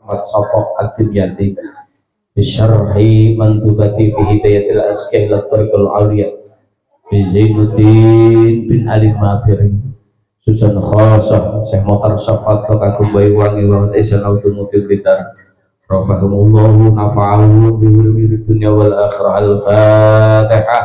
Muhammad Sofok Ad-Dimyati bisyarhi mandubati fi hidayatil azkiya ila tariqil aliyah bi Zainuddin bin Ali Mabiri Susan khasah Syekh Motar Syafat Kakakum Bayi Wangi Wahad Isan Automobil Blitar Rafahumullahu nafa'ahu bi dunya wal akhirah. Al-Fatihah.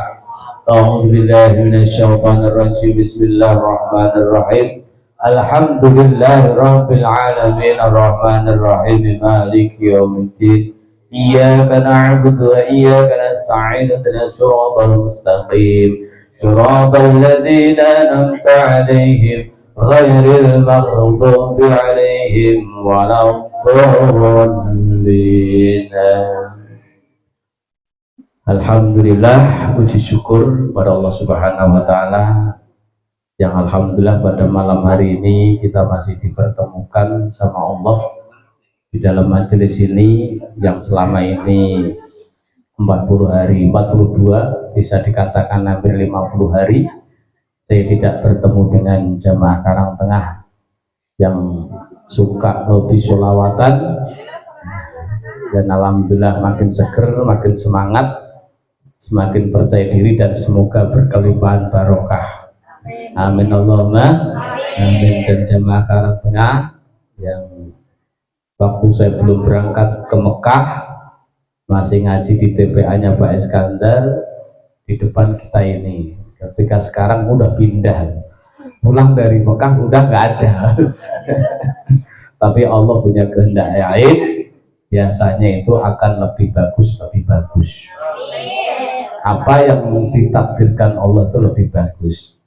A'udzu billahi minasyaitonir rajim. Bismillahirrahmanirrahim. Alhamdulillahi rabbil alamin arrahmanir rahim maliki yaumiddin. Iyyaka na'budu wa iyyaka nasta'in ihdinas siratal mustaqim siratal ladzina an'amta 'alaihim ghairil maghdubi 'alaihim waladdallin. Alhamdulillah, puji syukur pada Allah Subhanahu wa taala yang alhamdulillah pada malam hari ini kita masih dipertemukan sama Allah di dalam majelis ini yang selama ini 40 hari, 42 bisa dikatakan hampir 50 hari saya tidak bertemu dengan jamaah Karangtengah yang suka hobi sholawatan, dan alhamdulillah makin seger, makin semangat, semakin percaya diri, dan semoga berkelimpahan barokah. Amin Allahumma amin. Dan jamaah Karangtengah yang waktu saya belum berangkat ke Mekah masih ngaji di TPA-nya Pak Iskandar di depan kita ini, ketika sekarang udah pindah, pulang dari Mekah udah nggak ada. Tapi Allah punya kehendak lain, biasanya itu akan lebih bagus, lebih bagus. Apa yang ditakdirkan Allah itu lebih bagus.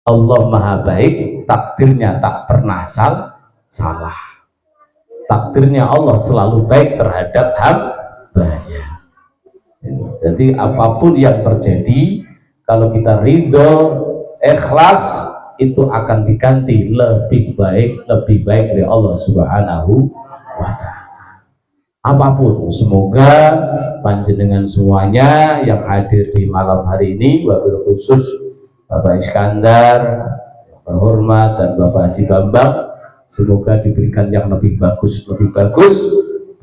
Allah maha baik, takdirnya tak pernah salah. Takdirnya Allah selalu baik terhadap hambanya. Jadi apapun yang terjadi, kalau kita ridho, ikhlas, itu akan diganti lebih baik dari Allah Subhanahu wa ta'ala. Apapun, semoga panjenengan semuanya yang hadir di malam hari ini, wabil khusus Bapak Iskandar yang terhormat dan Bapak Haji Bambang, semoga diberikan yang lebih bagus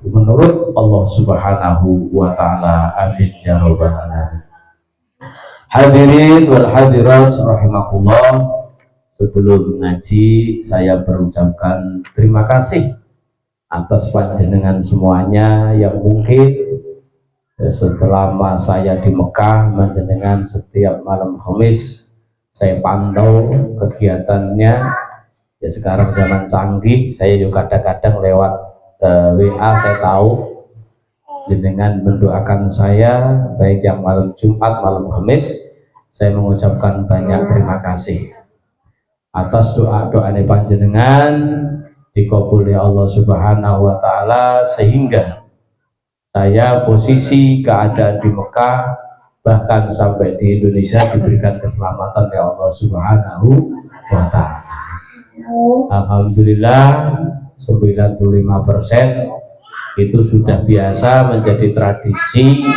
menurut Allah Subhanahu wa ta'ala. Amin ya rabbal alamin. Hadirin wal hadirat rahimakumullah, sebelum ngaji saya berucapkan terima kasih atas panjenengan semuanya yang mungkin setelah saya di Mekah, panjenengan setiap malam Khamis saya pantau kegiatannya. Ya sekarang zaman canggih, saya juga kadang-kadang lewat WA saya tahu jenengan mendoakan saya, baik yang malam Jumat, malam Kamis. Saya mengucapkan banyak terima kasih atas doa-doa panjenengan, dikabuli Allah Subhanahu wa ta'ala, sehingga saya posisi keadaan di Mekah bahkan sampai di Indonesia diberikan keselamatan ya Allah Subhanahu wa ta'ala. Alhamdulillah 95% itu sudah biasa menjadi tradisi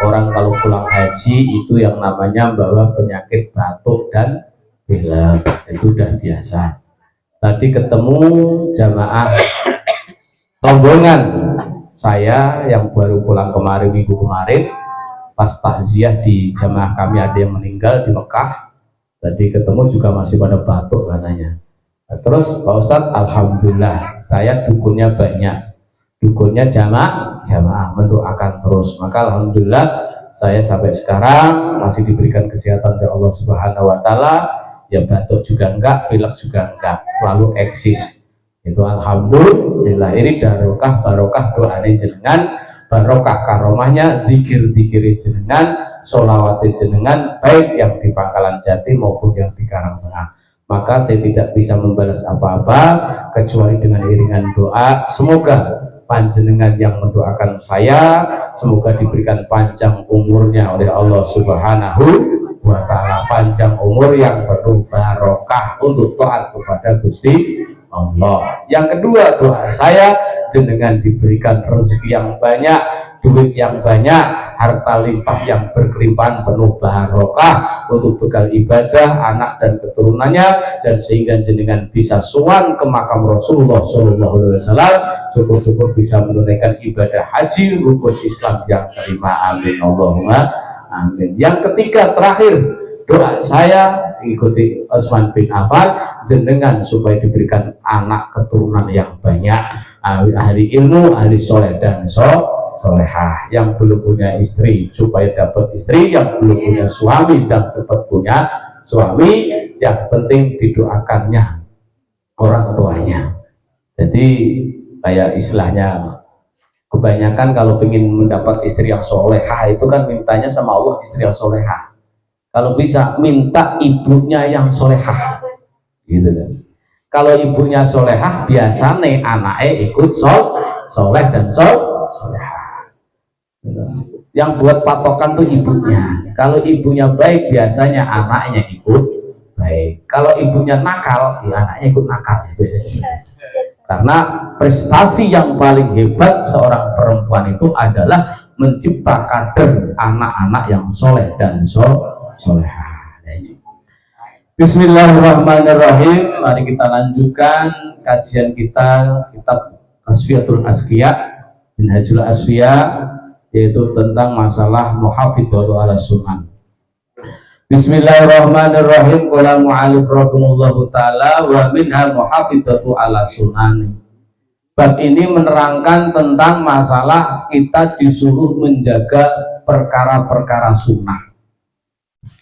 orang kalau pulang haji itu yang namanya bawa penyakit batuk dan pilek, itu sudah biasa. Tadi ketemu jamaah rombongan saya yang baru pulang kemarin, minggu kemarin, pas takziah di jamaah kami ada yang meninggal di Mekah. Tadi ketemu juga masih pada batuk katanya. Terus Pak Ustadz, alhamdulillah saya dukunnya banyak, dukunnya jamaah mendoakan terus, maka alhamdulillah saya sampai sekarang masih diberikan kesehatan dari Allah Subhanahu wa ta'ala. Ya batuk juga enggak, pilek juga enggak, selalu eksis. Itu alhamdulillah. Ini barokah doa jenengan, barokah karomahnya, zikir jenengan, sholawat jenengan, baik yang di Pangkalan Jati maupun yang di Karangtengah. Maka saya tidak bisa membalas apa-apa kecuali dengan iringan doa. Semoga panjenengan yang mendoakan saya, semoga diberikan panjang umurnya oleh Allah Subhanahu wa ta'ala, panjang umur yang penuh barokah untuk taat kepada Gusti Allah. Yang kedua, doa saya jenengan diberikan rezeki yang banyak, duit yang banyak, harta limpah yang berkelimpahan penuh barokah untuk bekal ibadah anak dan keturunannya, dan sehingga jenengan bisa sowan ke makam Rasulullah Shallallahu Alaihi Wasallam, syukur-syukur bisa menunaikan ibadah haji rukun Islam yang terima. Amin Allahumma amin. Yang ketiga terakhir, doa saya ikuti Utsman bin Affan, jenengan supaya diberikan anak keturunan yang banyak, ahli ilmu, ahli soleh dan solehah, yang belum punya istri supaya dapat istri, yang belum punya suami dan cepat punya suami, yang penting didoakannya orang tuanya. Jadi kayak istilahnya kebanyakan kalau ingin mendapat istri yang solehah itu kan mintanya sama Allah istri yang solehah. Kalau bisa minta ibunya yang solehah, gitu kan. Kalau ibunya solehah, biasanya anaknya ikut soleh dan solehah. Yang buat patokan tuh ibunya. Kalau ibunya baik, biasanya anaknya ikut baik. Kalau ibunya nakal, ya anaknya ikut nakal. Karena prestasi yang paling hebat seorang perempuan itu adalah mencipta kader anak-anak yang soleh dan solehah. Bismillahirrahmanirrahim. Mari kita lanjutkan kajian kita kitab Asfiyatul Asqiya, Minhajul Asfiya, yaitu tentang masalah muhafidhatu ala sunan. Bismillahirrahmanirrahim. Qala mu'alif rahimahullahu ta'ala wa minha muhafidhatu ala sunan. Bab ini menerangkan tentang masalah kita disuruh menjaga perkara-perkara sunnah.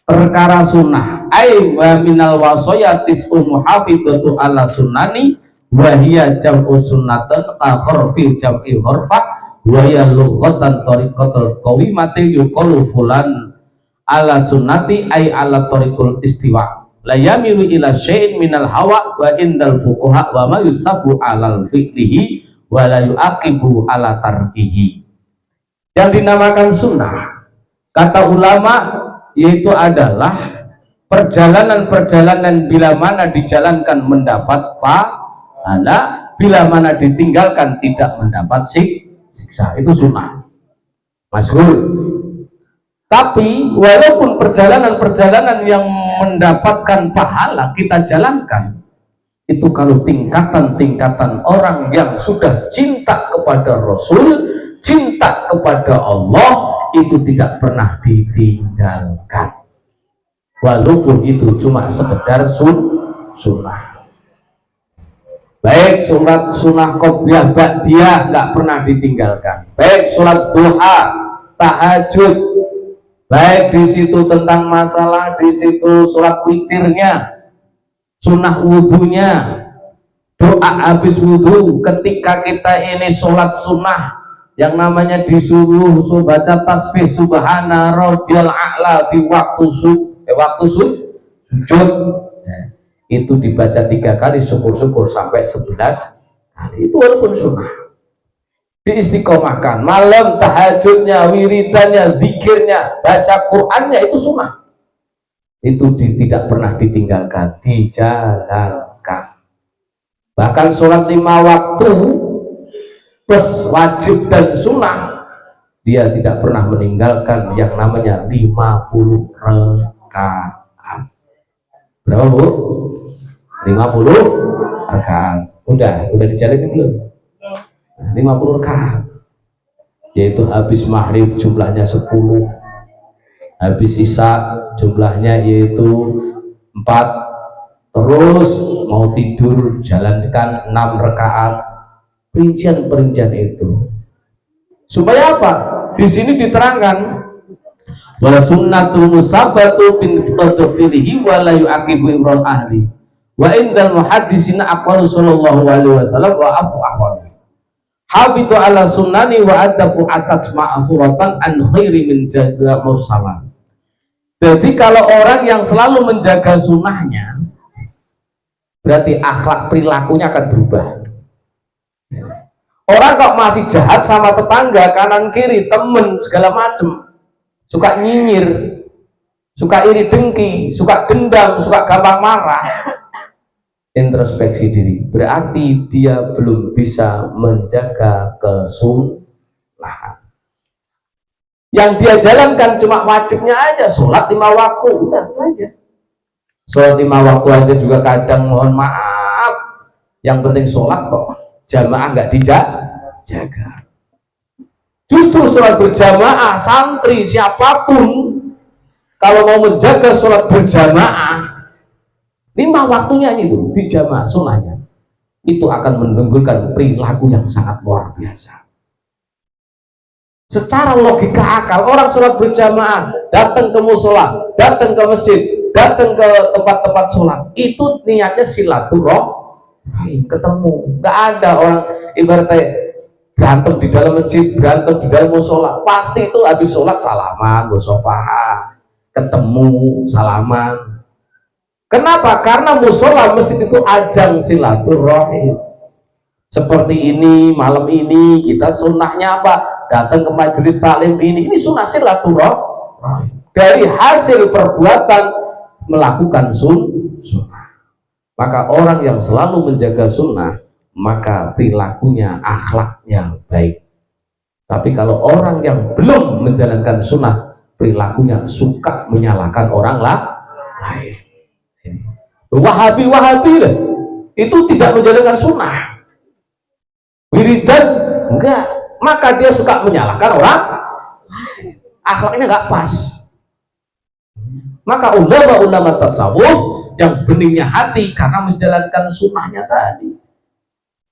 Perkara sunnah ay wa minal wasoyatis muhafidhatu ala sunani wa hiya jam'u sunnatan akhar fi jam'i hurfa wa ya lughatan tariqatul qawimati yuqalu fulan ala sunnati ay ala tariqul istiwa la yamilu ila syai'in minal hawa wa indal fuqaha wa ma yusabu alal fiqlihi wa la yuaqibu ala tarkihi. Yang dinamakan sunnah kata ulama yaitu adalah perjalanan-perjalanan bila mana dijalankan mendapat pahala, bila mana ditinggalkan tidak mendapat siksa, itu sunnah masyhur. Tapi walaupun perjalanan-perjalanan yang mendapatkan pahala kita jalankan, itu kalau tingkatan-tingkatan orang yang sudah cinta kepada Rasul, cinta kepada Allah, itu tidak pernah ditinggalkan, walaupun itu cuma sekedar sunnah. Baik sholat sunnah qobliyah ba'diyah nggak pernah ditinggalkan, baik sholat duha, tahajud, baik di situ tentang masalah di situ sholat witirnya, sunnah wudhunya, doa habis wudhu, ketika kita ini sholat sunnah yang namanya disuruh baca tasbih subhana rabbiyal a'la di waktu sujud, itu dibaca 3 kali, syukur-syukur sampai 11 kali, itu walaupun sunnah. Diistiqomahkan malam tahajudnya, wiridannya, zikirnya, baca Qur'annya, itu sunnah, itu tidak pernah ditinggalkan, dijalankan. Bahkan sholat 5 waktu plus wajib dan sunnah, dia tidak pernah meninggalkan yang namanya 50 rakaat. Berapa Bu? 50 rakaat. Udah dijalanin belum? 50 rakaat, yaitu habis maghrib jumlahnya 10, habis isya jumlahnya yaitu 4, terus mau tidur jalankan 6 rakaat. Perincian itu supaya apa? Di sini diterangkan wa sunnatul musabatu bin fadlihi wa la yu'aqibu imran ahli wa indal muhaddisina aqwalu sallallahu alaihi wasallam wa afu ahwal habitu ala sunnani wa adabu atas ma'furatan an khairi min jazza mursalan. Jadi kalau orang yang selalu menjaga sunnahnya, berarti akhlak perilakunya akan berubah. Orang kok masih jahat sama tetangga, kanan kiri, temen, segala macem, suka nyinyir, suka iri dengki, suka dendam, suka gampang marah, introspeksi diri, berarti dia belum bisa menjaga kesunahan. Yang dia jalankan cuma wajibnya aja, sholat 5 waktu, udah itu aja. Sholat 5 waktu aja juga kadang mohon maaf, yang penting sholat kok, jamaah nggak dijaga. Justru sholat berjamaah, santri siapapun kalau mau menjaga sholat berjamaah 5 waktunya itu di jamaah sunnahnya, itu akan menimbulkan perilaku yang sangat luar biasa. Secara logika akal, orang sholat berjamaah, datang ke musola, datang ke masjid, datang ke tempat-tempat sholat, itu niatnya silaturahim, ketemu. Nggak ada orang ibaratnya berantem di dalam masjid, berantem di dalam musola, pasti itu habis sholat salaman, musofaha, ketemu, salaman. Kenapa? Karena musola masjid itu ajang silaturahim. Seperti ini, malam ini kita sunnahnya apa? Datang ke majelis taklim ini sunnah silaturahim. Dari hasil perbuatan melakukan sunnah. Maka orang yang selalu menjaga sunnah, maka perilakunya, akhlaknya baik. Tapi kalau orang yang belum menjalankan sunnah, perilakunya suka menyalahkan orang lain. Wahabi lah, itu tidak menjalankan sunnah. Wiridan enggak, maka dia suka menyalahkan orang, akhlaknya enggak pas. Maka ulama-ulama tasawuf yang beningnya hati karena menjalankan sunnahnya tadi,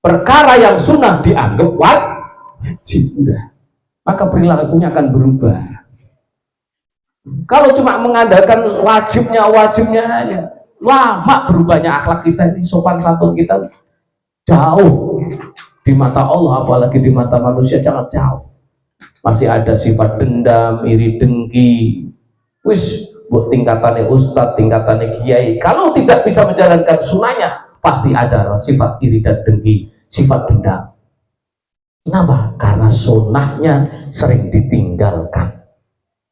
perkara yang sunnah dianggap wajib, udah, maka perilakunya akan berubah. Kalau cuma mengandalkan wajibnya aja, lama berubahnya akhlak kita ini, sopan santun kita jauh di mata Allah, apalagi di mata manusia sangat jauh. Masih ada sifat dendam, iri dengki, wis buat tingkatannya ustadz, tingkatannya kiai. Kalau tidak bisa menjalankan sunnahnya, pasti ada sifat iri dan dengki, sifat dendam. Kenapa? Karena sunnahnya sering ditinggalkan.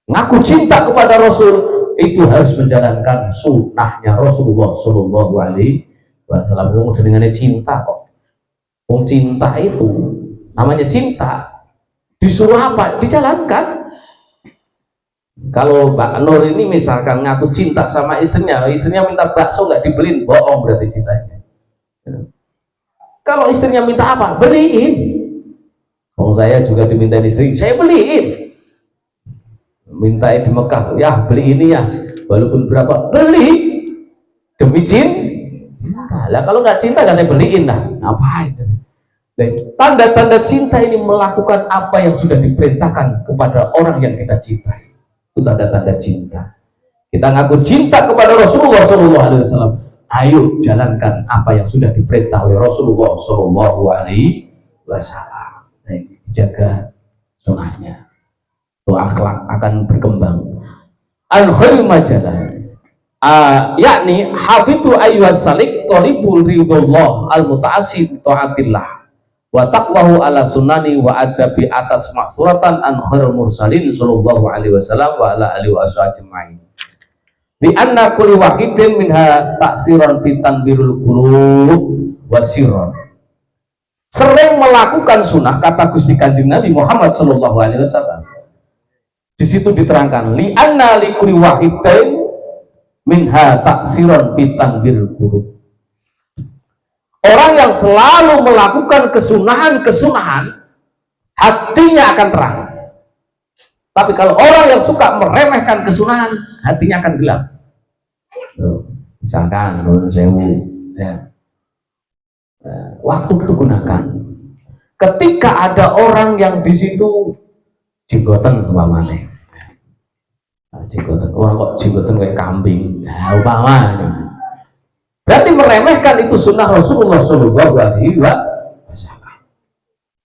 Ngaku cinta kepada Rasul, itu harus menjalankan sunnahnya Rasulullah Shallallahu Alaihi Wasallam. Dengan cinta kok. Cinta itu namanya cinta, disuruh apa? Dijalankan. Kalau Mbak Nur ini misalkan ngaku cinta sama istrinya minta bakso nggak dibeliin, bohong berarti cintanya. Kalau istrinya minta apa? Beliin. Kalau saya juga diminta istri, saya beliin. Minta di Mekah, ya beli ini ya, walaupun berapa, beli demi cinta. Lah kalau nggak cinta nggak saya beliin lah, ngapain? Tanda-tanda cinta ini melakukan apa yang sudah diperintahkan kepada orang yang kita cintai. Itu tanda-tanda cinta. Kita ngaku cinta kepada Rasulullah SAW. Ayo jalankan apa yang sudah diperintah oleh Rasulullah SAW. Jaga sunnahnya. Itu akhlak akan berkembang. Al-khair majalah. Yakni hafitu ayyuhas salik thalibul ridullah al-muta'assib ta'atillah wa taqwahu ala sunani wa adabi atas maksuratan an khairul mursalin sallallahu alaihi wasallam wa ala alihi wa ajma'in. Di anna kulli wahidin minha taksiran fi tanbirul qulub wa sirran. Sering melakukan sunnah, kata Gusti Kanjeng Nabi Muhammad sallallahu alaihi wasallam. Di situ diterangkan li anna li kulli wahidin minha taksiran fi tanbirul qulub. Orang yang selalu melakukan kesunahan, hatinya akan terang. Tapi kalau orang yang suka meremehkan kesunahan, hatinya akan gelap. Misalkan, ya. Waktu itu gunakan. Ketika ada orang yang di situ jenggoten umpamanya, jenggoten, orang kok jenggoten kayak kambing, umpamanya. Berarti meremehkan itu sunnah Rasulullah Shallallahu Alaihi Wasallam.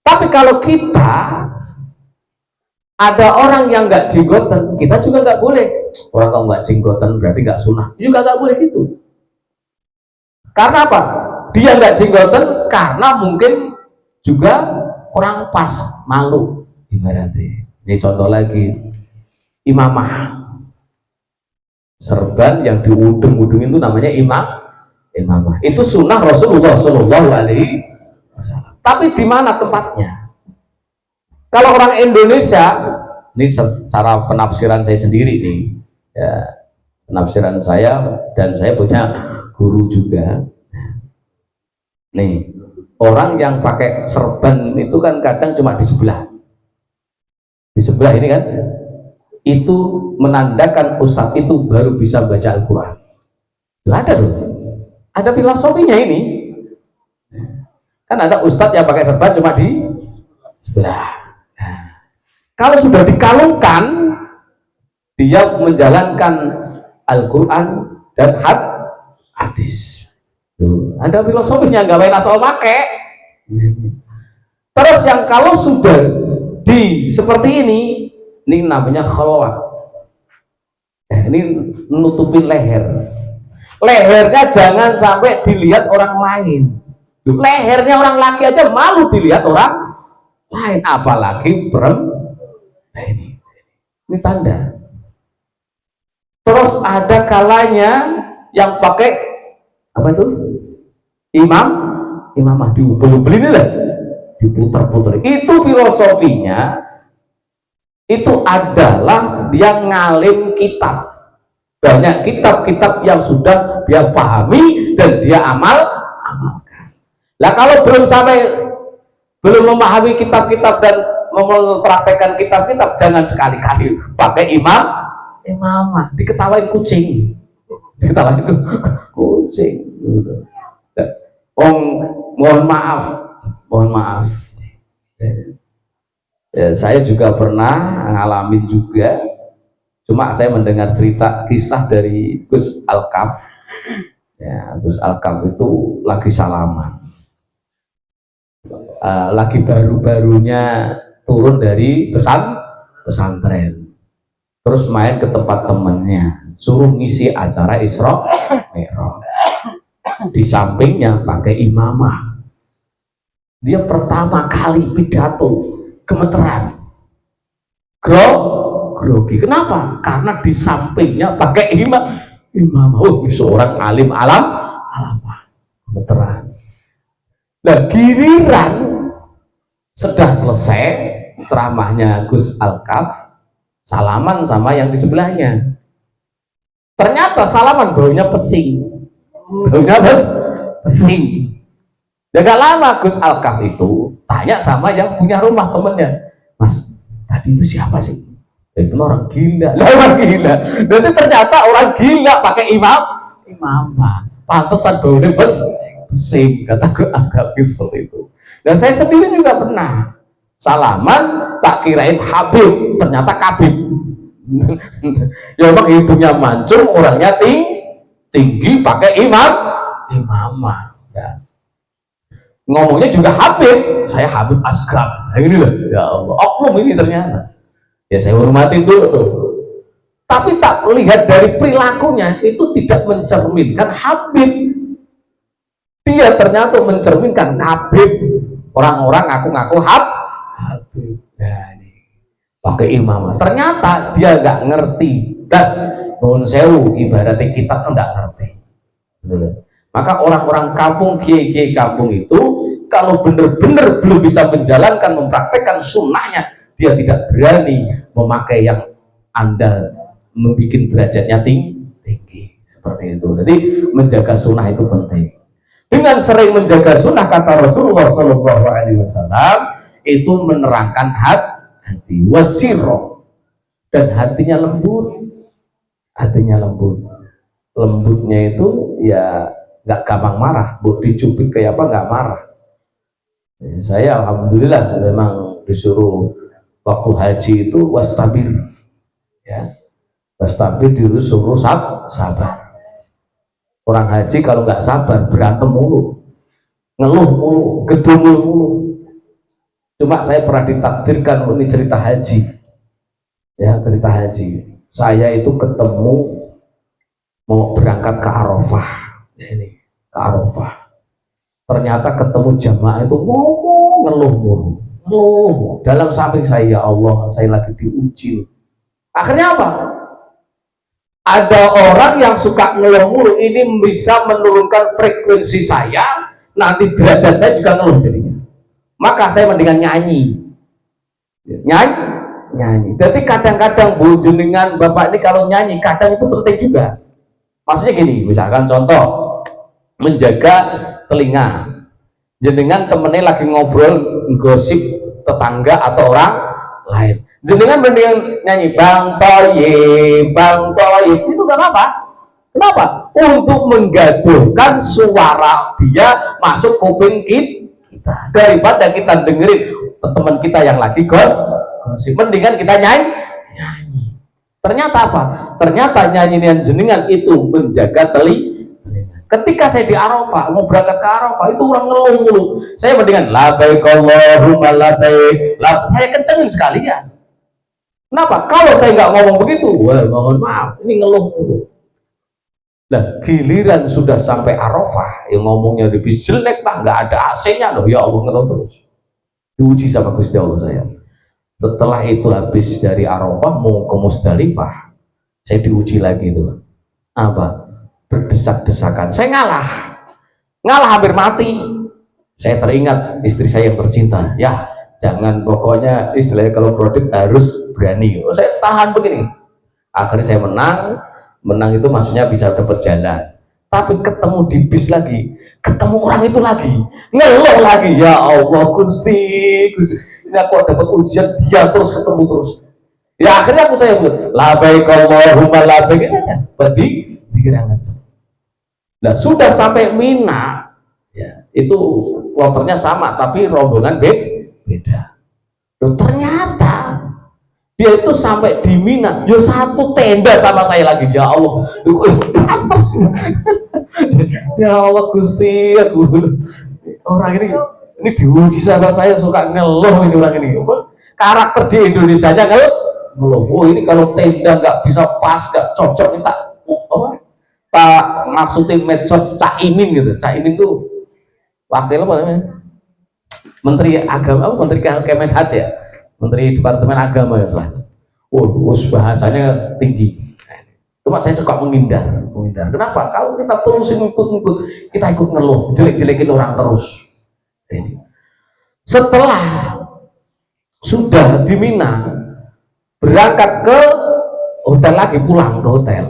Tapi kalau kita ada orang yang nggak jenggoten, kita juga nggak boleh. Orang kalau nggak jenggoten berarti nggak sunnah, juga nggak boleh gitu. Karena apa? Dia nggak jenggoten karena mungkin juga kurang pas, malu. Ibaratnya. Ini contoh lagi, imamah. Serban yang diudung-udungin itu namanya imamah. Itu sunnah Rasulullah Shallallahu Alaihi Wasallam. Tapi di mana tempatnya? Kalau orang Indonesia ini secara penafsiran saya sendiri nih, ya, penafsiran saya, dan saya punya guru juga. Nih, orang yang pakai serban itu kan kadang cuma di sebelah ini kan, itu menandakan ustadz itu baru bisa baca Al-Quran. Ada loh, ada filosofinya ini. Kan ada ustadz yang pakai serban cuma di sebelah. Nah, kalau sudah dikalungkan, dia menjalankan Al-Quran dan hadis. Tuh, ada filosofinya, nggak main asal pakai. Terus yang kalau sudah di seperti ini namanya khalwat. Ini nutupin leher. Lehernya jangan sampai dilihat orang lain. Lehernya orang laki aja malu dilihat orang lain, apalagi perempuan. Nah, ini tanda. Terus ada kalanya yang pakai apa itu? Imamah diubel-ubel ini lah, diputar-putar. Itu filosofinya itu adalah dia ngalim kitab. Banyak kitab-kitab yang sudah dia pahami dan dia amalkan. Lah kalau belum memahami kitab-kitab dan mempraktekkan kitab-kitab, jangan sekali-kali pakai imamah, diketawain kucing. Diketawain kucing. Mohon maaf. Ya, saya juga pernah ngalamin juga. Cuma saya mendengar cerita kisah dari Gus Alkaf. Ya, Gus Alkaf itu lagi salaman, lagi baru-barunya turun dari pesantren, terus main ke tempat temennya, suruh ngisi acara Isra Mi'raj. Di sampingnya pakai imamah. Dia pertama kali pidato gemeteran, grogi. Kenapa? Karena di sampingnya pakai imamah. Oh, seorang alim alamah, gemeteran. Nah, giliran sudah selesai ceramahnya Gus Alkaf, salaman sama yang di sebelahnya. Ternyata salaman baunya pesing. Ya gak lama Gus Alkaf itu tanya sama yang punya rumah temennya, Mas, tadi itu siapa sih? Itu orang gila. Orang gila. Berarti ternyata orang gila pakai imamah. Pantesan baunya pesing, kata Gus Alkaf seperti itu. Dan saya sendiri juga pernah salaman, tak kirain Habib, ternyata Kabib. Ya memang hidungnya mancung, orangnya tinggi pakai imamah. Ya. Ngomongnya juga Habib, saya Habib Asghar. Nah, ini loh, ya Allah, oknum ini ternyata. Ya saya hormatin dulu tuh. Tapi tak lihat dari perilakunya itu tidak mencerminkan Habib. Dia ternyata mencerminkan Kabib. Orang-orang ngaku-ngaku Habib. Ya, ini pakai imamah. Ternyata dia nggak ngerti. Das, nuwun sewu, ibaratnya kita nggak ngerti. Betul. Maka orang-orang kampung, kiai-kiai kampung itu kalau benar-benar belum bisa menjalankan, mempraktekkan sunnahnya, dia tidak berani memakai yang Anda membuat derajatnya tinggi seperti itu. Jadi menjaga sunnah itu penting. Dengan sering menjaga sunnah, kata Rasulullah SAW, itu menerangkan hati wasiro, dan hatinya lembut. Lembutnya itu ya nggak gampang marah, dicubit kayak apa nggak marah. Saya alhamdulillah memang disuruh waktu haji itu wastabir, ya, wastabir disuruh sabar. Orang haji kalau nggak sabar berantem mulu, ngeluh mulu, gedumul mulu. Cuma saya pernah ditakdirkan, ini cerita haji, ya, cerita haji. Saya itu ketemu mau berangkat ke Arafah, ini ke Arafah. Ternyata ketemu jamaah itu ngomong ngeluh mulu. Dalam samping saya, ya Allah, saya lagi diuji. Akhirnya apa? Ada orang yang suka ngeluh mulu, ini bisa menurunkan frekuensi saya, nanti derajat saya juga ngeluh jadinya. Maka saya mendingan nyanyi. nyanyi. Jadi kadang-kadang Bu jenengan Bapak ini kalau nyanyi kadang itu penting juga. Maksudnya gini, misalkan contoh menjaga telinga. Jenengan temennya lagi ngobrol gosip tetangga atau orang lain. Jenengan mendingan nyanyi Bang Toyib itu gak apa-apa. Kenapa? Untuk menggaduhkan suara dia masuk kuping kita daripada kita dengerin teman kita yang lagi gosip. Mendingan kita nyanyi. Ternyata apa? Ternyata nyanyian jenengan itu menjaga telinga. Ketika saya di Arafah, mau berangkat ke Arafah, itu orang ngeluh-ngeluh. Saya mendingan labbaik Allahumma labbaik. Saya kencengin sekalian. Kenapa? Kalau saya nggak ngomong begitu, wah, mohon maaf, ini ngeluh-ngeluh. Nah, giliran sudah sampai Arafah, yang ngomongnya lebih jelek lah, nggak ada AC-nya loh, ya Allah, ngeluh terus. Diuji sama Gusti Allah saya. Setelah itu habis dari Arafah mau ke Musdalifah, saya diuji lagi itu. Apa? Berdesak-desakan. Saya ngalah hampir mati. Saya teringat istri saya yang tercinta. Ya, jangan pokoknya istilahnya kalau produk harus berani. Saya tahan begini. Akhirnya saya menang itu maksudnya bisa dapat jalan. Tapi ketemu di bis lagi, ketemu orang itu lagi, ngeluh lagi. Ya Allah, Gusti. Ini aku dapat ujian dia terus ketemu terus. Ya akhirnya saya bilang, labbaik Allahumma labbaik aja. Berarti dikira ngecek. Nah, sudah sampai Mina, ya, itu kloternya sama, tapi rombongan beda. Loh, ternyata dia itu sampai di Mina, yo satu tenda sama saya lagi. Ya Allah, ya Allah Gusti, orang ini diuji sama saya, suka ngeluh ini orang ini. Karakter di Indonesia nya ngeluh. Oh, ini kalau tenda nggak bisa pas, nggak cocok, minta Pak maksudin medsos Caimin gitu. Caimin tuh wakil apa namanya? Menteri Agama, Menteri Kemenhaj ya, Menteri Departemen Agama ya salah. Bahasanya tinggi. Cuma saya suka menghindar. Kenapa? Kalau kita terus ngikut, kita ikut ngeluh, jelek-jelekin orang terus. Setelah sudah di Mina, berangkat ke hotel lagi, pulang ke hotel.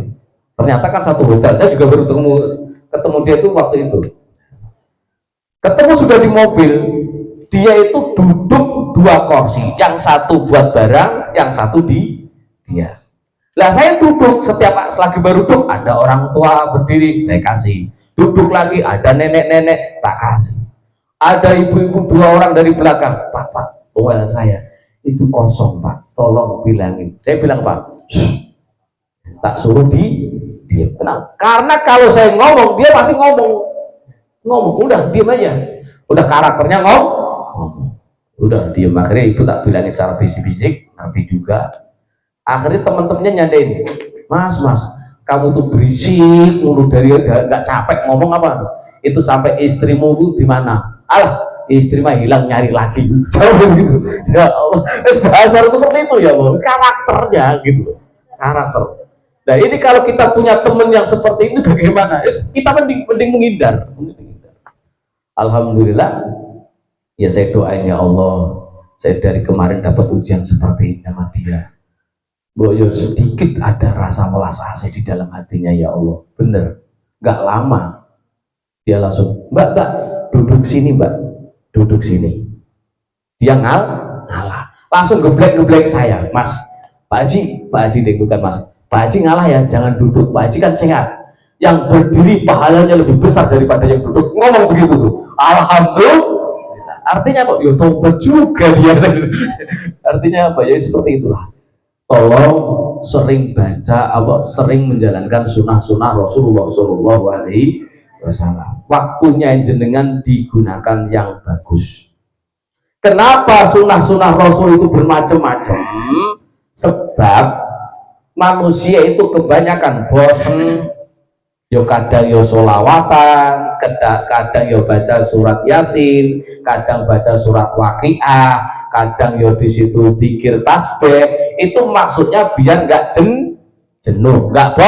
Ternyata kan satu hotel, saya juga baru ketemu dia itu waktu itu. Ketemu sudah di mobil, dia itu duduk dua kursi, yang satu buat barang, yang satu di dia. Lah saya duduk, setiap selagi baru duduk ada orang tua berdiri, saya kasih. Duduk lagi ada nenek-nenek, tak kasih. Ada ibu-ibu dua orang dari belakang, Pak, well saya itu kosong Pak, tolong bilangin. Saya bilang Pak, tak suruh dia. Kenapa? Karena kalau saya ngomong, dia pasti ngomong, udah diam aja, udah karakternya ngomong, udah diam. Akhirnya ibu tak bilangin secara fisik, nanti juga. Akhirnya teman-temannya nyandain, Mas, kamu tuh berisik mulu dari nggak capek ngomong apa? Itu sampai istrimu di mana? Alah, istri mah hilang nyari lagi, jauh gitu. Ya Allah, dasar seperti itu ya, Bos. Karakternya gitu, karakter. Nah ini kalau kita punya teman yang seperti ini bagaimana? Kita mending menghindar. Alhamdulillah, ya saya doain ya Allah, saya dari kemarin dapat ujian seperti ini sama dia. Boyo sedikit ada rasa welas asih di dalam hatinya ya Allah. Bener, nggak lama dia langsung, Mbak, duduk sini Mbak, duduk sini. Dia ngalah, langsung geblek saya, Mas, Pak Haji deh, bukan Mas. Pak Haji ngalah ya, jangan duduk. Pak Haji kan sehat. Yang berdiri pahalanya lebih besar daripada yang duduk. Ngomong begitu tuh. Alhamdulillah. Artinya apa? Ya tobat juga dia. Artinya apa? Ya seperti itulah. Tolong sering baca, sering menjalankan sunnah-sunnah Rasulullah Shallallahu Alaihi Wasallam. Waktunya jenengan digunakan yang bagus. Kenapa sunnah-sunnah Rasul itu bermacam-macam? Sebab manusia itu kebanyakan bosen, yo kadang yo sholawatan, kadang yo baca surat Yasin, kadang baca surat Waqiah, kadang yo di situ dzikir tasbih. Itu maksudnya biar nggak jenuh, nggak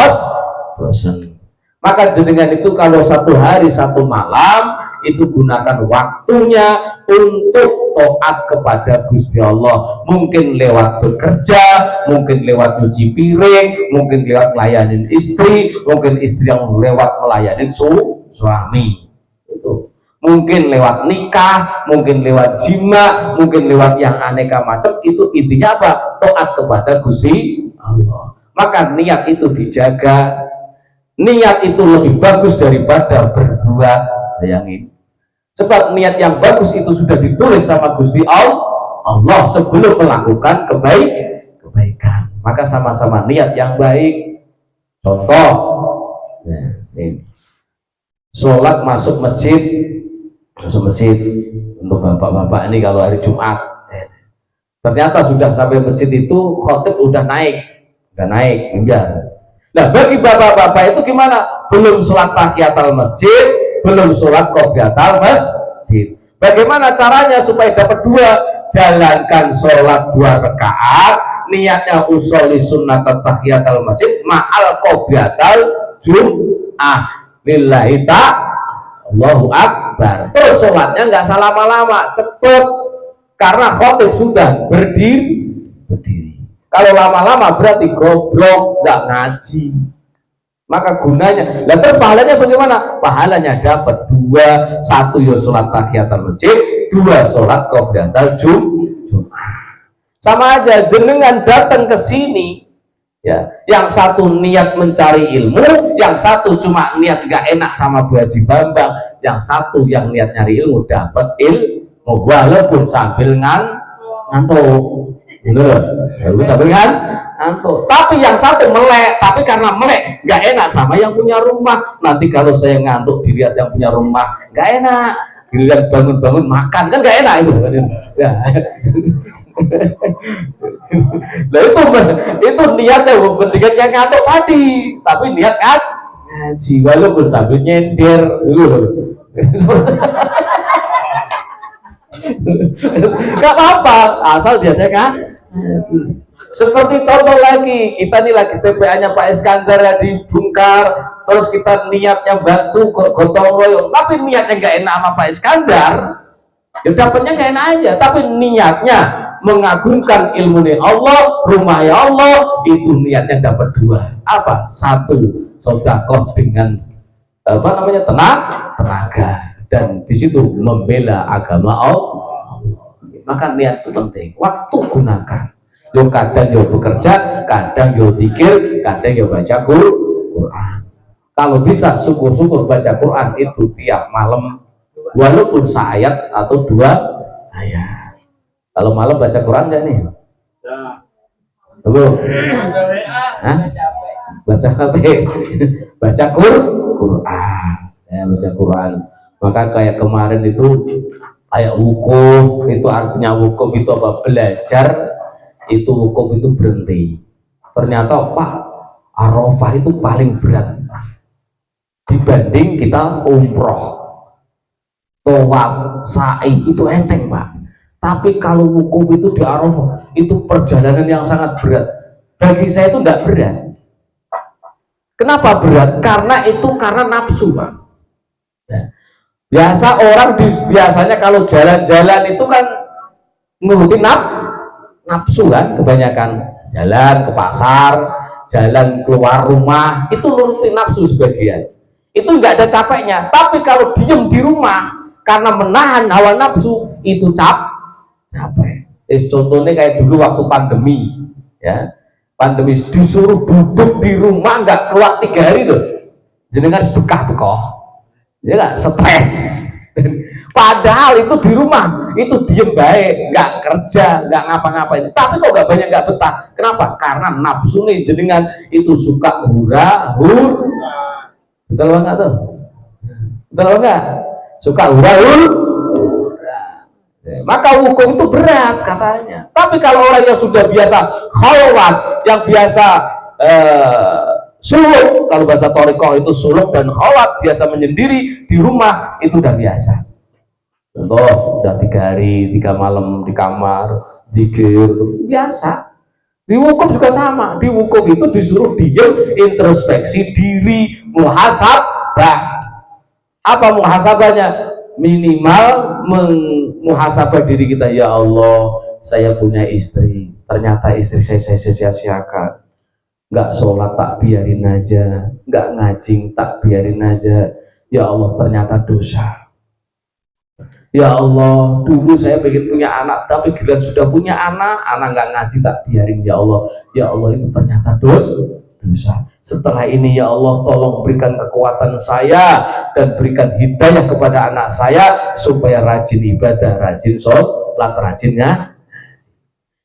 bosen. Maka jenengan itu kalau satu hari satu malam itu gunakan waktunya untuk taat kepada Gusti Allah. Mungkin lewat bekerja, mungkin lewat cuci piring, mungkin lewat melayani istri, mungkin istri yang lewat melayani suami. Itu mungkin lewat nikah, mungkin lewat jima, mungkin lewat yang aneka macam. Itu intinya apa? Taat kepada Gusti Allah. Maka niat itu dijaga. Niat itu lebih bagus daripada berbuat. Bayangin, sebab niat yang bagus itu sudah ditulis sama Gusti Allah sebelum melakukan kebaikan. Maka sama-sama niat yang baik. Contoh, ini sholat masuk masjid untuk bapak-bapak ini kalau hari Jumat, ternyata sudah sampai masjid itu khotib udah naik enggak. Nah, bagi bapak-bapak itu gimana? Belum sholat tahiyatul masjid, belum sholat qobliyatul masjid. Bagaimana caranya supaya dapat dua? Jalankan sholat 2 rakaat, niatnya usolli sunnat tahiyatul masjid ma'al qobliyatul jum'ah lillahi ta'ala, Allahu Akbar. Terus sholatnya nggak salah lama-lama, cepet, karena khotib sudah berdiri. Kalau lama-lama berarti goblok, nggak ngaji. Maka gunanya, lah terus pahalanya bagaimana? Pahalanya dapat 2, 1 ya sholat tahiyatul masjid, 2 sholat qobliyatul jum'ah. Sama aja, jenengan datang ke sini, ya, yang satu niat mencari ilmu, yang satu cuma niat nggak enak sama Bu Haji Bambang, yang satu yang niat nyari ilmu dapat ilmu walaupun sambil ngantuk. Gitu loh, sambil ngantuk. Tapi yang satu melek, tapi karena melek nggak enak sama yang punya rumah. Nanti kalau saya ngantuk dilihat yang punya rumah nggak enak, dilihat bangun-bangun makan kan nggak enak itu. Ya. Nah itu niatnya bukan niat yang ngantuk tadi, tapi niat ngaji walaupun sambil nyender. Gak apa-apa asal niatnya kan. Seperti contoh lagi, kita nih lagi TPA-nya Pak Iskandar ya dibongkar, terus kita niatnya bantu gotong royong, tapi niatnya nggak enak sama Pak Iskandar, ya dapatnya nggak enak aja. Tapi niatnya mengagungkan ilmu Allah, rumah ya Allah, itu niatnya dapat 2. Apa? 1 sedekah dengan tenaga, dan di situ membela agama Allah. Maka niat itu penting. Waktu gunakan. Yo kadang yo bekerja, kadang yo zikir, kadang yo baca Quran. Kalau bisa syukur-syukur baca Quran itu tiap malam, walaupun seayat atau 2 ayat. Kalau malam baca Quran enggak nih? Belum. Baca apa? Baca Quran. Ya, baca Quran. Maka kayak kemarin itu kayak wukuf, itu artinya wukuf itu apa? Belajar. Itu wukuf itu berhenti. Ternyata Pak, Arafah itu paling berat dibanding kita umroh. Tawaf, sa'i itu enteng Pak. Tapi kalau wukuf itu di Arafah itu perjalanan yang sangat berat. Bagi saya itu tidak berat. Kenapa berat? Karena nafsu Pak. Biasa orang biasanya kalau jalan-jalan itu kan nurutin nafsu kan, kebanyakan jalan ke pasar, jalan keluar rumah itu nurutin nafsu sebagian. Itu nggak ada capeknya. Tapi kalau diem di rumah karena menahan hawa nafsu itu capek. Contohnya kayak dulu waktu pandemi, ya, pandemi disuruh duduk di rumah nggak keluar 3 hari tuh, jenengan bekah-bekah. Ya nggak, stres. Padahal itu di rumah itu diem baik, nggak kerja, nggak ngapa-ngapain. Tapi kok nggak banyak nggak betah. Kenapa? Karena nafsu nih jenengan itu suka hura-hura. Betul nggak tuh? Betul nggak? Suka hura-hura. Maka hukum itu berat katanya. Tapi kalau orang yang sudah biasa khalwat, yang biasa suluk, kalau bahasa Thariqah itu suluk dan khalwat, biasa menyendiri di rumah, itu udah biasa. Contoh, udah 3 hari 3 malam di kamar zikir, biasa. Di wukuf juga sama. Di wukuf itu disuruh diem, introspeksi diri, muhasabah. Apa muhasabahnya? minimal muhasabah diri kita. Ya Allah, saya punya istri, ternyata istri saya sia-siakan. Nggak sholat tak biarin aja, nggak ngajing tak biarin aja. Ya Allah, ternyata dosa. Ya Allah, dulu saya pengen punya anak, tapi giliran sudah punya anak nggak ngaji tak biarin. Ya Allah, ya Allah, itu ternyata dosa. Setelah ini ya Allah, tolong berikan kekuatan saya dan berikan hidayah kepada anak saya supaya rajin ibadah, rajin sholat, rajinnya.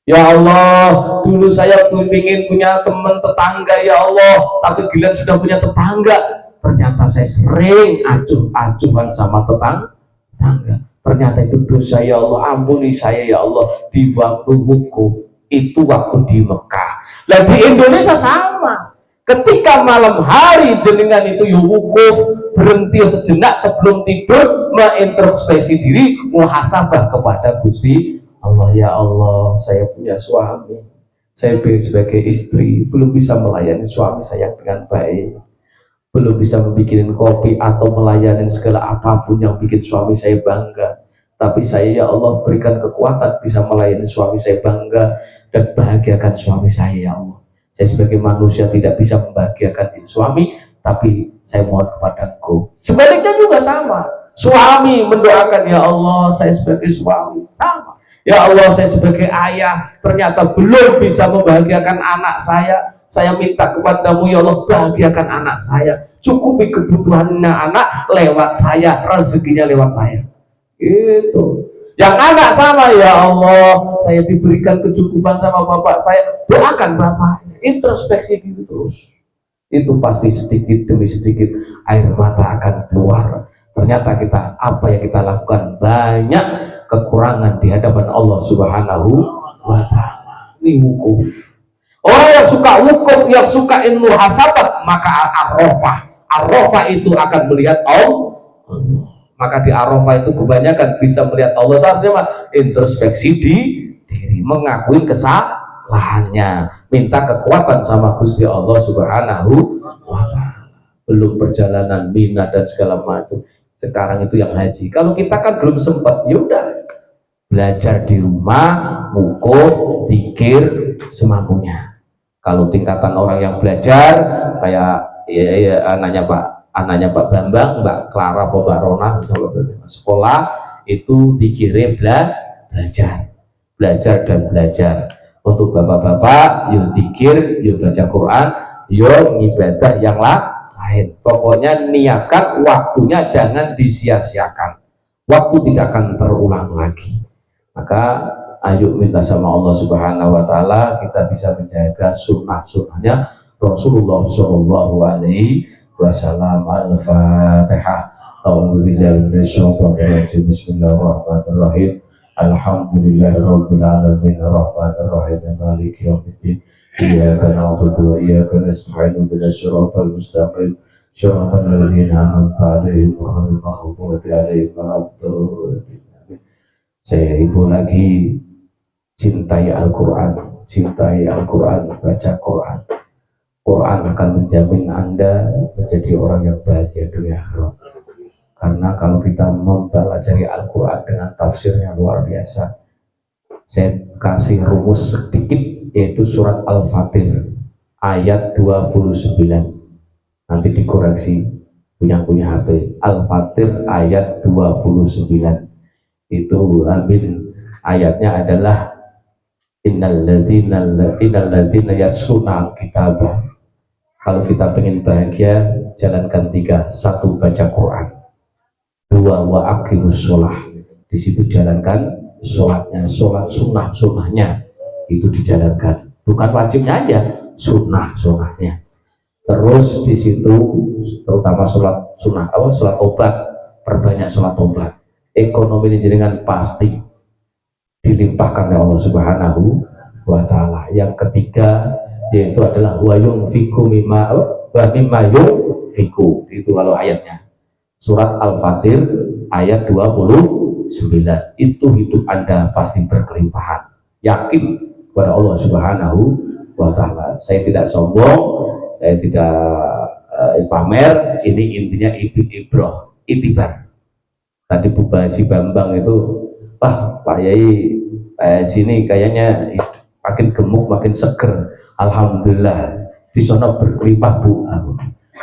Ya Allah, dulu saya ingin punya teman tetangga ya Allah, tapi giliran sudah punya tetangga, ternyata saya sering acuh-acuhan sama tetangga. Ternyata itu dosa ya Allah, ampuni saya ya Allah. Di waktu wukuf, itu waktu di Mekah. Nah di Indonesia sama. Ketika malam hari jenengan itu wukuf, berhenti sejenak sebelum tidur, mengintrospeksi diri, muhasabah kepada Gusti Allah. Ya Allah, saya punya suami, saya sebagai istri belum bisa melayani suami saya dengan baik, belum bisa membuat kopi atau melayani segala apapun yang bikin suami saya bangga. Tapi saya ya Allah berikan kekuatan bisa melayani suami saya bangga dan bahagiakan suami saya ya Allah. Saya sebagai manusia tidak bisa membahagiakan suami, tapi saya mohon kepada Engkau. Sebaliknya juga sama. Suami mendoakan ya Allah, saya sebagai suami sama. Ya Allah, saya sebagai ayah ternyata belum bisa membahagiakan anak saya. Saya minta kepadamu ya Allah, bahagiakan anak saya, cukupi kebutuhannya anak lewat saya, rezekinya lewat saya. Itu yang anak sama ya Allah, saya diberikan kecukupan sama bapak saya, doakan bapaknya, introspeksi gitu terus. Itu pasti sedikit demi sedikit air mata akan keluar. Ternyata kita apa yang kita lakukan banyak kekurangan di hadapan Allah Subhanahu wa Ta'ala. Ini wukuf. Orang yang suka wukuf, yang suka muhasabah, maka Arafah itu akan melihat Allah. Maka di Arafah itu kebanyakan bisa melihat Allah. Artinya introspeksi diri, mengakui kesalahannya, minta kekuatan sama Gusti Allah Subhanahu wa Ta'ala. Belum perjalanan Mina dan segala macam. Sekarang itu yang haji. Kalau kita kan belum sempat, yaudah belajar di rumah, wukuf, zikir semampunya. Kalau tingkatan orang yang belajar kayak anaknya Pak Bambang, Mbak Clara, Mbak Rona, sekolah itu dikirim belajar dan belajar. Untuk bapak-bapak, yuk zikir, yuk baca Quran, yuk ibadah yang lain. Pokoknya niatkan waktunya jangan disia-siakan. Waktu tidak akan terulang lagi. Maka ayo minta sama Allah Subhanahu wa Ta'ala kita bisa menjaga sunnah-sunnahnya Rasulullah Shallallahu Alaihi Wasallam. Al-Fatihah. Bismillahirrahmanirrahim. Alhamdulillahirabbil alamin arrahmanir rahim maliki yaumiddin. Iyyaka na'budu wa iyyaka nasta'in ihdinas siratal mustaqim siratal ladzina an'amta 'alaihim ghairil maghdubi 'alaihim waladdallin. Saya ibu lagi cintai Al-Quran, baca Quran. Quran akan menjamin Anda menjadi orang yang bahagia dunia akhirat. Karena kalau kita mempelajari Al-Quran dengan tafsirnya luar biasa. Saya kasih rumus sedikit, yaitu surat Al-Fatir ayat 29. Nanti dikoreksi punya HP. Al-Fatir ayat 29. Itu amin, ayatnya adalah innalladzina yasluna kitabah. Kalau kita pengen bahagia, jalankan 3. 1. Baca Quran. 2. Wa aqimus sholah. Di situ jalankan sholatnya, sholat sunnahnya itu dijalankan, bukan wajibnya aja, sunnahnya. Terus di situ terutama sholat sunnah, sholat tobat, perbanyak sholat tobat. Ekonomi ini jenengan pasti dilimpahkan oleh Allah Subhanahu wa Ta'ala. Yang ketiga yaitu adalah wa yunfiqu mimma yunfiqu. Itu kalau ayatnya surat Al-Fatir ayat 29. Itu hidup Anda pasti berkelimpahan. Yakin kepada Allah Subhanahu wa Ta'ala. Saya tidak sombong, saya tidak pamer. Ini intinya itibar. Tadi Bu Haji Bambang itu, wah Pak Yai, Pak Haji ini kayaknya makin gemuk, makin seger. Alhamdulillah, di sana berlimpah Bu,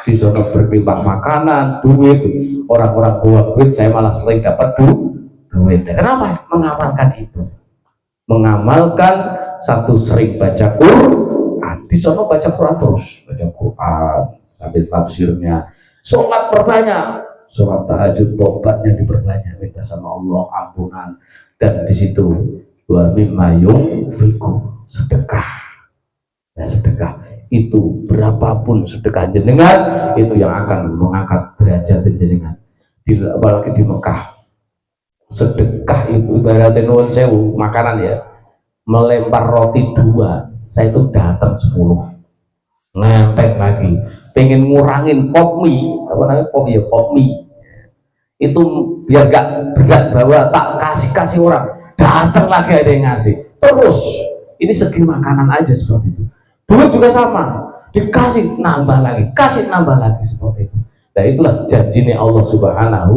di sana berlimpah makanan, duit, orang-orang bawa duit, saya malah sering dapat duit. Kenapa? Mengamalkan itu, mengamalkan satu, sering baca Quran, di sana baca Quran terus, baca Quran sampai tafsirnya, sholat perbanyak, sholat tahajud, tobatnya diperbanyak, minta sama Allah ampunan, dan di situ wa mimma yunfiqu, sedekah. Ya, sedekah itu berapapun sedekah jenengan itu yang akan mengangkat derajat jenengan. Apalagi di Mekah, sedekah itu ibaratnya nuwun sewu makanan ya, melempar roti 2 saya itu datang 10, nempel lagi, pengen ngurangin pop mie, apa namanya pop mie itu biar gak berat bahwa tak kasih orang, datang lagi ada yang ngasih terus. Ini segi makanan aja seperti itu. Duit juga sama, dikasih nambah lagi, kasih nambah lagi, seperti itu. Nah itulah janjinya Allah Subhanahu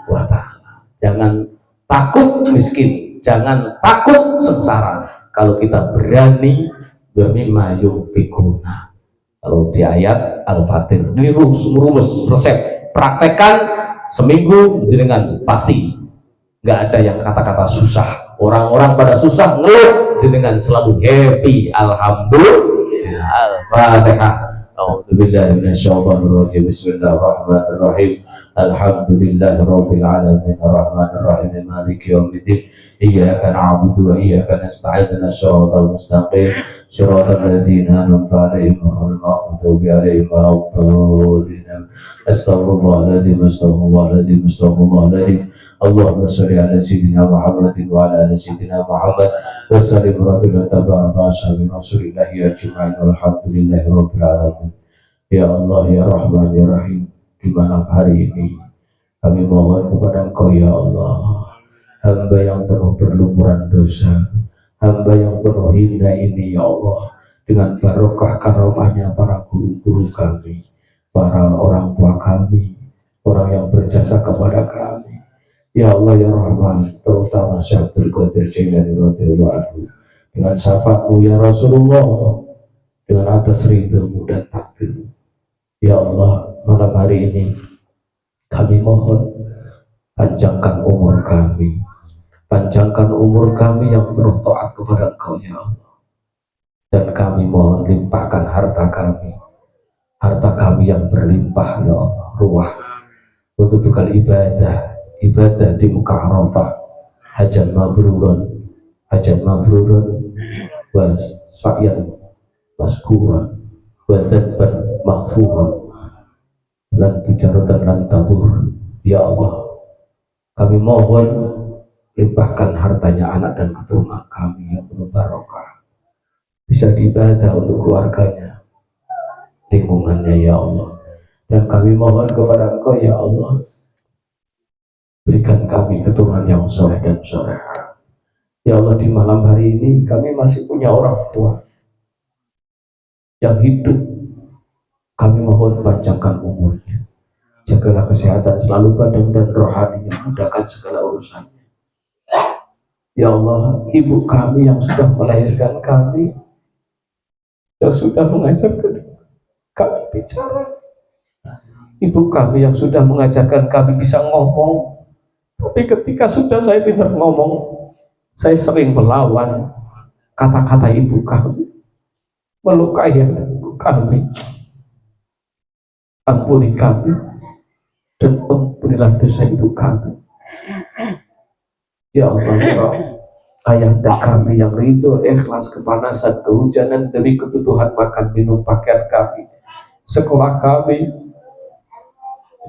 wa Ta'ala. Jangan takut miskin, jangan takut sengsara. Kalau kita berani bermimma yunfikuna. Kalau di ayat Al-Fatih ini rumus resep, praktekkan seminggu jenengan pasti nggak ada yang kata-kata susah. Orang-orang pada susah ngeluh, jenengan selalu happy. Alhamdulillah. Al-Fatihah. A'udzubillahi minasyaitonirrajim. Bismillahirrahmanirrahim. Alhamdulillahirabbil alamin arrahmanir rahim maliki yaumiddin. Iyyaka na'budu wa iyyaka nasta'in ihdinas mustaqim shiratal ladzina an'amta 'alaihim ghairil maghdubi 'alaihim waladdallin. Astaghfirullahaladzim. Allahumma sholli ala sayyidina Muhammadin wa ala ali sayyidina Muhammad wa sallim rabbil tabaraka ashabi rasulillahi ajma'in walhamdulillahi rabbil alamin. Ya Allah ya Rahman ya Rahim, di malam hari ini kami mohon kepada Engkau ya Allah, hamba yang penuh berlumuran dosa, hamba yang penuh hina ini ya Allah, dengan barokah karomahnya para guru-guru kami, para orang tua kami, orang yang berjasa kepada kami. Ya Allah ya Rahman, terutama Syekh Abdul Qadir Jailani radhiyallahu anhu, dengan syafaatmu ya Rasulullah, dengan atas ridhamu dan takdir. Ya Allah, malam hari ini kami mohon panjangkan umur kami, panjangkan umur kami yang penuh taat kepada Engkau ya Allah. Dan kami mohon limpahkan harta kami yang berlimpah ya Allah, ruah untuk tukar ibadah di muka Arafah, hajat mabrurun wa sa'yan maskuran wa dzanban maghfuran lan tijaratan lan tabur. Ya Allah, kami mohon limpahkan hartanya anak dan keturunan kami yang penuh barokah, bisa diibadah untuk keluarganya, lingkungannya ya Allah. Dan kami mohon kepada Engkau ya Allah, berikan kami keturunan yang soleh dan soleha. Ya Allah, di malam hari ini kami masih punya orang tua yang hidup. Kami mohon panjangkan umurnya, jagalah kesehatan selalu badan dan rohaninya, mudahkan segala urusannya. Ya Allah, ibu kami yang sudah melahirkan kami, yang sudah mengajarkan kami bicara, ibu kami yang sudah mengajarkan kami bisa ngomong. Tapi ketika sudah saya pintar ngomong, saya sering melawan kata-kata ibu kami, melukai ibu kami. Ampuni kami dan ampunilah dosa ibu kami. Ya Allah, ayahanda kami yang ridho, ikhlas, kepanasan, kehujanan demi kebutuhan makan, minum, pakaian kami, sekolah kami.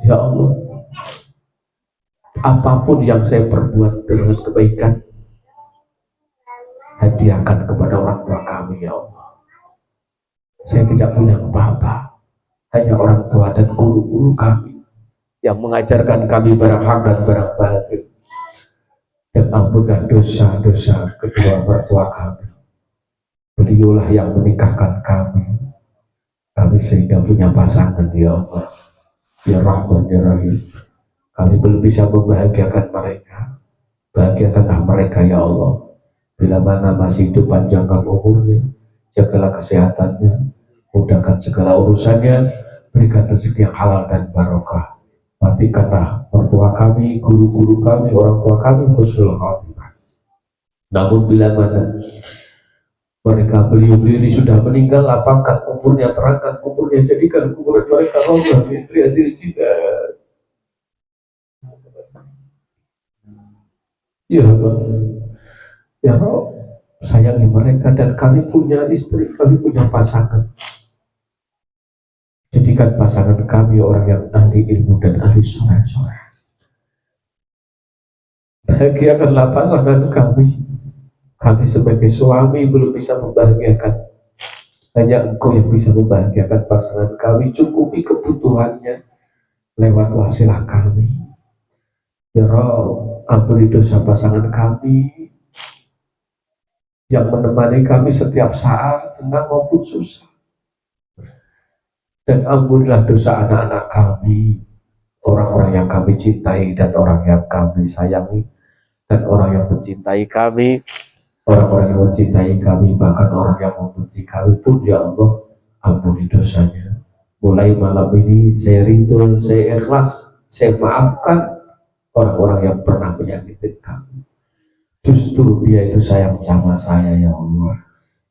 Ya Allah, apapun yang saya perbuat dengan kebaikan, hadiahkan kepada orang tua kami ya Allah. Saya tidak punya apa-apa, hanya orang tua dan guru-guru kami yang mengajarkan kami barang hak dan barang batil. Dan ampunkan dosa-dosa kedua mertua kami. Beliaulah yang menikahkan kami sehingga punya pasangan ya Allah. Ya Rahman ya Rahim, Kami belum bisa membahagiakan mereka. Bahagiakanlah mereka ya Allah. Bila mana masih hidup, panjangkan umurnya, jagalah kesehatannya, mudahkan segala urusannya, berikan rezeki yang halal dan barokah. Matikanlah mertua kami, guru-guru kami, orang tua kami, husnul khatimah. Namun bila mana mereka beliau-beliau ini sudah meninggal, lapangkan kuburnya, terangkan kuburnya, jadikan kuburan mereka rohlah min riyadil jinnah. Ya Allah, ya Allah, sayangi mereka, dan kami punya istri, kami punya pasangan. Jadikan pasangan kami orang yang ahli ilmu dan ahli soleh-soleh. Bahagiakanlah pasangan kami. Kami sebagai suami belum bisa membahagiakan. Hanya Engkau yang bisa membahagiakan pasangan kami. Cukupi kebutuhannya lewat wasilah kami. Ya Rabb, ampuni dosa pasangan kami yang menemani kami setiap saat, senang maupun susah. Dan ampunilah dosa anak-anak kami, orang-orang yang kami cintai dan orang yang kami sayangi, dan orang yang mencintai kami, orang-orang yang mencintai kami, bahkan orang yang membenci kami pun, ya Allah, ampuni dosanya. Mulai malam ini saya ridho, saya ikhlas, saya maafkan orang-orang yang pernah menyakiti kami. Justru dia itu sayang sama saya ya Allah.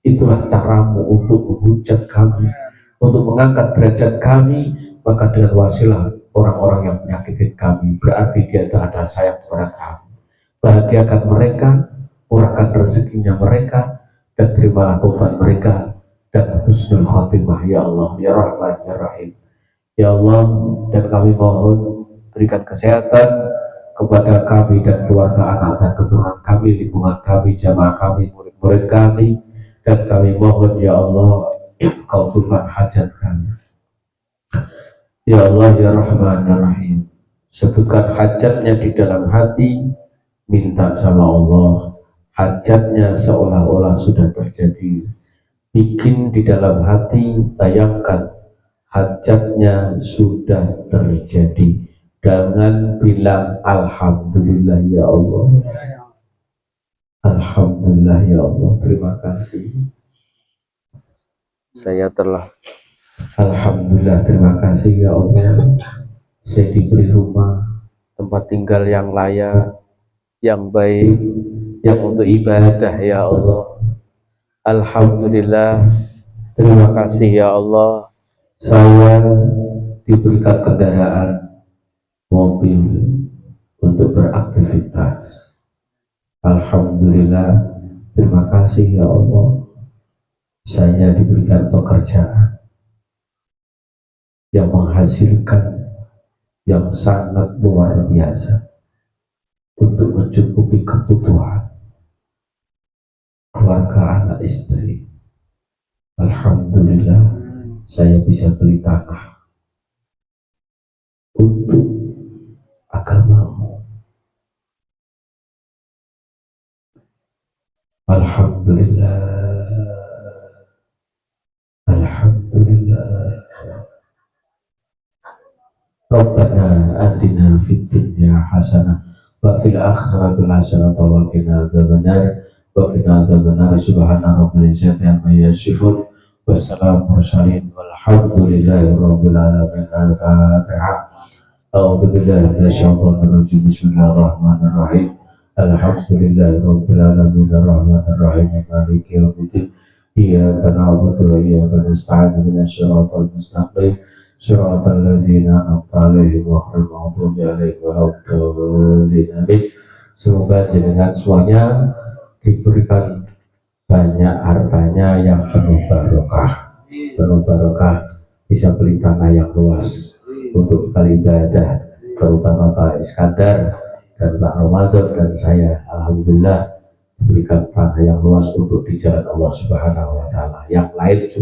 Itulah caramu untuk menghujat kami, untuk mengangkat derajat kami. Maka dengan wasilah orang-orang yang menyakiti kami, berarti dia itu ada sayang kepada kami. Bahagiakan mereka, murahkan rezekinya mereka, dan terimalah tobat mereka, dan husnul khatimah ya Allah, ya Rahman, ya Rahim. Ya Allah, dan kami mohon berikan kesehatan kepada kami dan keluarga, anak dan keturunan kami, lingkungan kami, jamaah kami, murid-murid kami, dan kami mohon ya Allah, kabulkan hajat kami. Ya Allah, ya Rahman, ya Rahim. Sebutkan hajatnya di dalam hati, minta sama Allah, hajatnya seolah-olah sudah terjadi. Bikin di dalam hati, bayangkan hajatnya sudah terjadi. Jangan bilang alhamdulillah ya Allah. Alhamdulillah ya Allah, terima kasih. Saya telah alhamdulillah, terima kasih ya Allah. Saya diberi rumah, tempat tinggal yang layak, yang baik, yang untuk ibadah ya Allah. Alhamdulillah, terima kasih ya Allah. Saya diberikan kendaraan, mobil untuk beraktivitas. Alhamdulillah, terima kasih ya Allah. Saya diberikan pekerjaan yang menghasilkan yang sangat luar biasa untuk mencukupi kebutuhan keluarga, anak, istri. Alhamdulillah, saya bisa beli tanah untuk agamamu. Alhamdulillah, alhamdulillah. Rabbana atina fid dunya hasanah wa fil akhirati hasanah wa qina adzabannar. Wa qina adzabannar. Subhana rabbil izzati amma yasifun. Wassalamu mursalin walhamdulillahi rabbil alamin. Al-Fatihah. A'udzu billahi minasyaitonir rajim. Bismillahirrahmanirrahim. Alhamdulillahi rabbil alamin arrahmanir rahim maliki yaumiddin. Iyyaka na'budu wa iyyaka nasta'in ihdinas siratal mustaqim siratal ladzina an'amta 'alaihim ghairil maghdubi 'alaihim waladdallin. Semoga jenengan semuanya diberikan banyak hartanya yang penuh barokah, bisa beli tanah yang luas untuk sekali ibadah, terutama Pak Iskandar dan Pak Ramadan dan saya. Alhamdulillah diberikan tanah yang luas untuk di jalan Allah Subhanahu wa Ta'ala. Yang lain